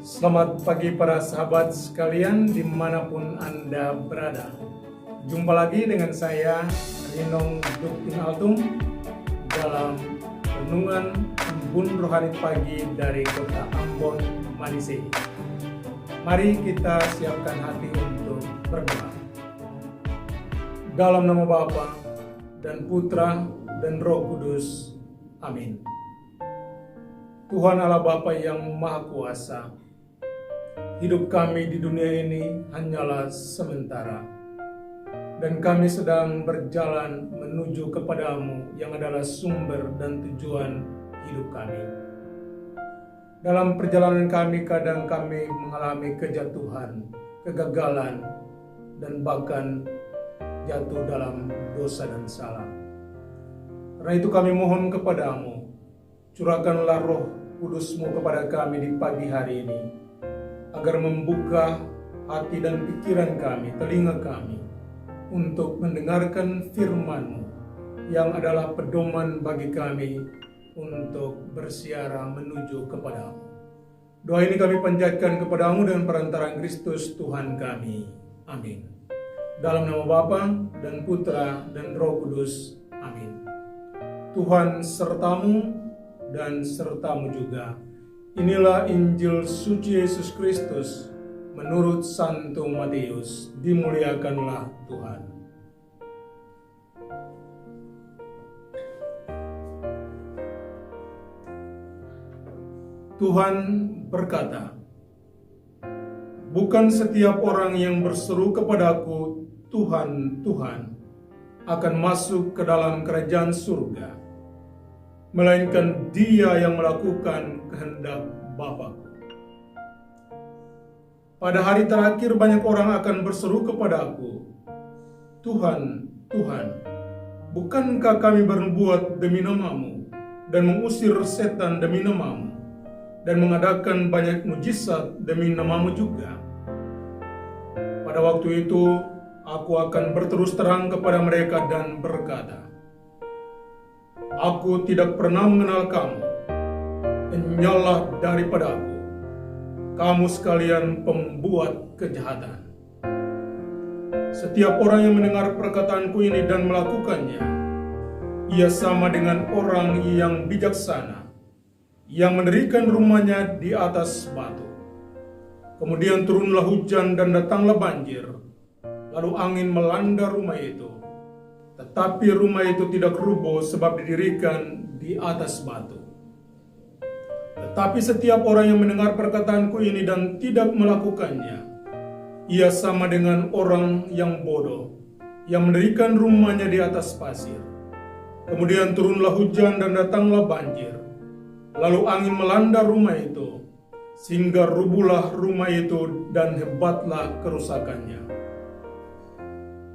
Selamat pagi para sahabat sekalian dimanapun Anda berada. Jumpa lagi dengan saya, Rinong Duktin Altum, dalam renungan Embun Rohani Pagi dari kota Ambon, Manise. Mari kita siapkan hati untuk berdoa. Dalam nama Bapa dan Putra dan Roh Kudus. Amin. Tuhan Allah Bapa yang Maha Kuasa, hidup kami di dunia ini hanyalah sementara, dan kami sedang berjalan menuju kepadamu yang adalah sumber dan tujuan hidup kami. Dalam perjalanan kami kadang kami mengalami kejatuhan, kegagalan, dan bahkan jatuh dalam dosa dan salah. Karena itu kami mohon kepadamu, curahkanlah Roh Kudus-Mu kepada kami di pagi hari ini, agar membuka hati dan pikiran kami, telinga kami, untuk mendengarkan firman-Mu yang adalah pedoman bagi kami untuk bersiara menuju kepadamu. Doa ini kami panjatkan kepadamu dengan perantaraan Kristus Tuhan kami. Amin. Dalam nama Bapa dan Putra dan Roh Kudus. Amin. Tuhan sertamu dan sertamu juga. Inilah Injil suci Yesus Kristus menurut Santo Matius. Dimuliakanlah Tuhan. Tuhan berkata, "Bukan setiap orang yang berseru kepadaku, Tuhan, Tuhan, akan masuk ke dalam kerajaan surga, melainkan dia yang melakukan kehendak Bapa-Ku." Pada hari terakhir banyak orang akan berseru kepadaku, "Tuhan, Tuhan, bukankah kami berbuat demi nama-Mu dan mengusir setan demi nama-Mu dan mengadakan banyak mujizat demi nama-Mu juga?" Pada waktu itu aku akan berterus terang kepada mereka dan berkata, "Aku tidak pernah mengenal kamu. Enyahlah daripada aku, kamu sekalian pembuat kejahatan." Setiap orang yang mendengar perkataanku ini dan melakukannya, ia sama dengan orang yang bijaksana, yang mendirikan rumahnya di atas batu. Kemudian turunlah hujan dan datanglah banjir, lalu angin melanda rumah itu. Tetapi rumah itu tidak rubuh sebab didirikan di atas batu. Tetapi setiap orang yang mendengar perkataanku ini dan tidak melakukannya, ia sama dengan orang yang bodoh, yang mendirikan rumahnya di atas pasir. Kemudian turunlah hujan dan datanglah banjir, lalu angin melanda rumah itu, sehingga rubuhlah rumah itu dan hebatlah kerusakannya.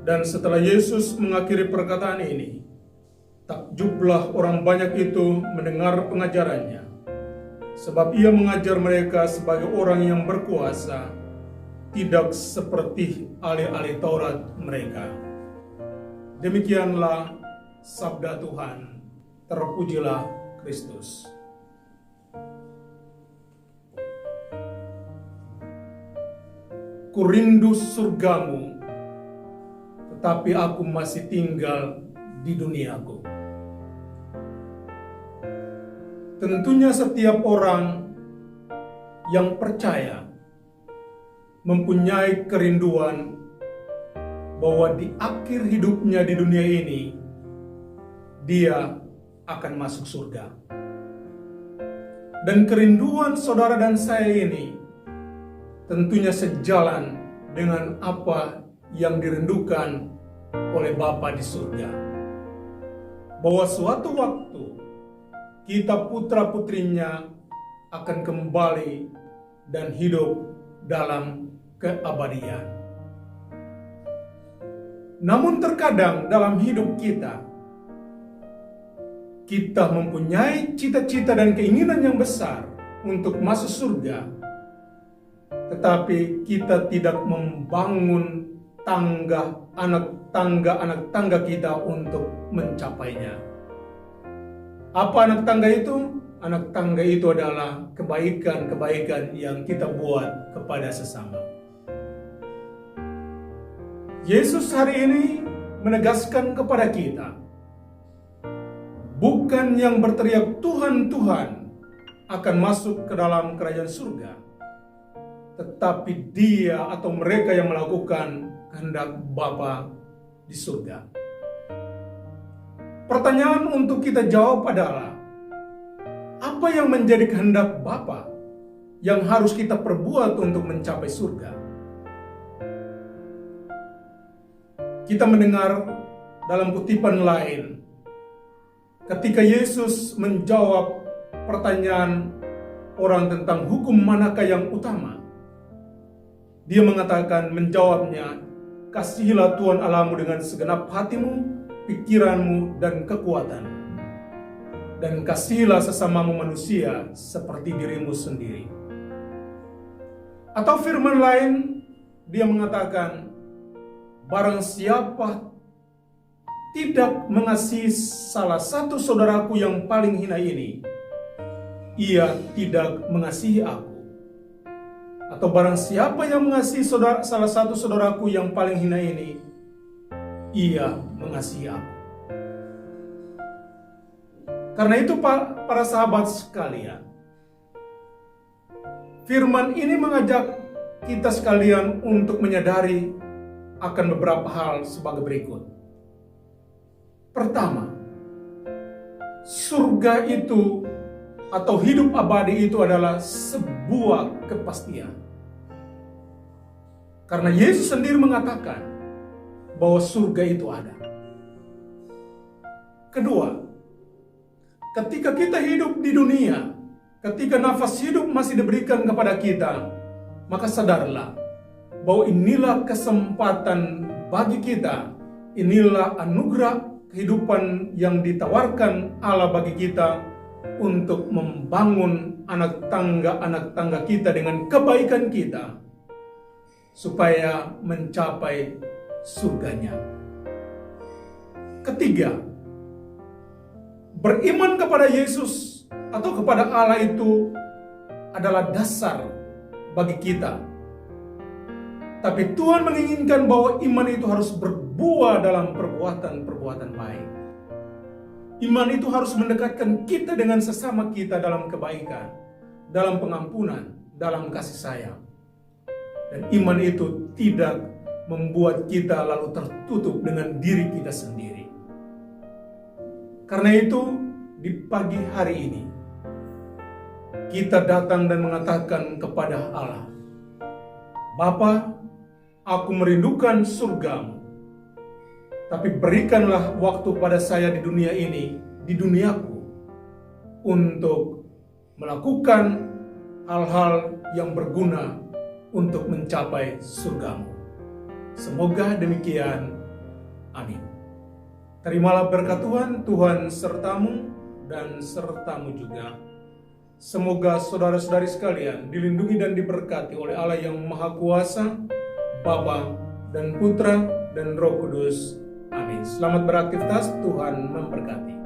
Dan setelah Yesus mengakhiri perkataan ini, takjublah orang banyak itu mendengar pengajarannya, sebab ia mengajar mereka sebagai orang yang berkuasa, tidak seperti ahli-ahli Taurat mereka. Demikianlah sabda Tuhan. Terpujilah Kristus. Kurindu surgamu, tetapi aku masih tinggal di duniaku. Tentunya setiap orang yang percaya mempunyai kerinduan bahwa di akhir hidupnya di dunia ini, dia akan masuk surga. Dan kerinduan saudara dan saya ini tentunya sejalan dengan apa yang dirindukan oleh Bapa di surga. Bahwa suatu waktu kita putra-putrinya akan kembali dan hidup dalam keabadian. Namun terkadang dalam hidup kita mempunyai cita-cita dan keinginan yang besar untuk masuk surga, tetapi kita tidak membangun anak tangga kita untuk mencapainya. Apa anak tangga itu? Anak tangga itu adalah kebaikan-kebaikan yang kita buat kepada sesama. Yesus hari ini menegaskan kepada kita, bukan yang berteriak Tuhan, Tuhan akan masuk ke dalam kerajaan surga, tetapi dia atau mereka yang melakukan kehendak Bapa di surga. Pertanyaan untuk kita jawab adalah, apa yang menjadi kehendak Bapa yang harus kita perbuat untuk mencapai surga? Kita mendengar dalam kutipan lain, ketika Yesus menjawab pertanyaan orang tentang hukum manakah yang utama, dia menjawabnya, kasihilah Tuhan Allahmu dengan segenap hatimu, pikiranmu, dan kekuatan, dan kasihilah sesamamu manusia seperti dirimu sendiri. Atau firman lain, dia mengatakan, barang siapa tidak mengasihi salah satu saudaraku yang paling hina ini, ia tidak mengasihi aku. Atau barang siapa yang mengasihi salah satu saudaraku yang paling hina ini, ia mengasihi aku. Karena itu para sahabat sekalian, firman ini mengajak kita sekalian untuk menyadari akan beberapa hal sebagai berikut. Pertama, surga itu atau hidup abadi itu adalah sebuah kepastian. Karena Yesus sendiri mengatakan bahwa surga itu ada. Kedua, ketika kita hidup di dunia, ketika nafas hidup masih diberikan kepada kita, maka sadarlah bahwa inilah kesempatan bagi kita, inilah anugerah kehidupan yang ditawarkan Allah bagi kita untuk membangun anak tangga kita dengan kebaikan kita, supaya mencapai surganya. Ketiga, beriman kepada Yesus atau kepada Allah itu adalah dasar bagi kita. Tapi Tuhan menginginkan bahwa iman itu harus berbuah dalam perbuatan-perbuatan baik. Iman itu harus mendekatkan kita dengan sesama kita dalam kebaikan, dalam pengampunan, dalam kasih sayang. Dan iman itu tidak membuat kita lalu tertutup dengan diri kita sendiri. Karena itu, di pagi hari ini, kita datang dan mengatakan kepada Allah, Bapa, aku merindukan surgamu, tapi berikanlah waktu pada saya di dunia ini, di duniaku, untuk melakukan hal-hal yang berguna untuk mencapai surgamu. Semoga demikian. Amin. Terimalah berkat Tuhan, Tuhan sertamu dan sertamu juga. Semoga saudara-saudari sekalian dilindungi dan diberkati oleh Allah yang Maha Kuasa, Bapa dan Putra dan Roh Kudus. Amin. Selamat beraktivitas, Tuhan memberkati.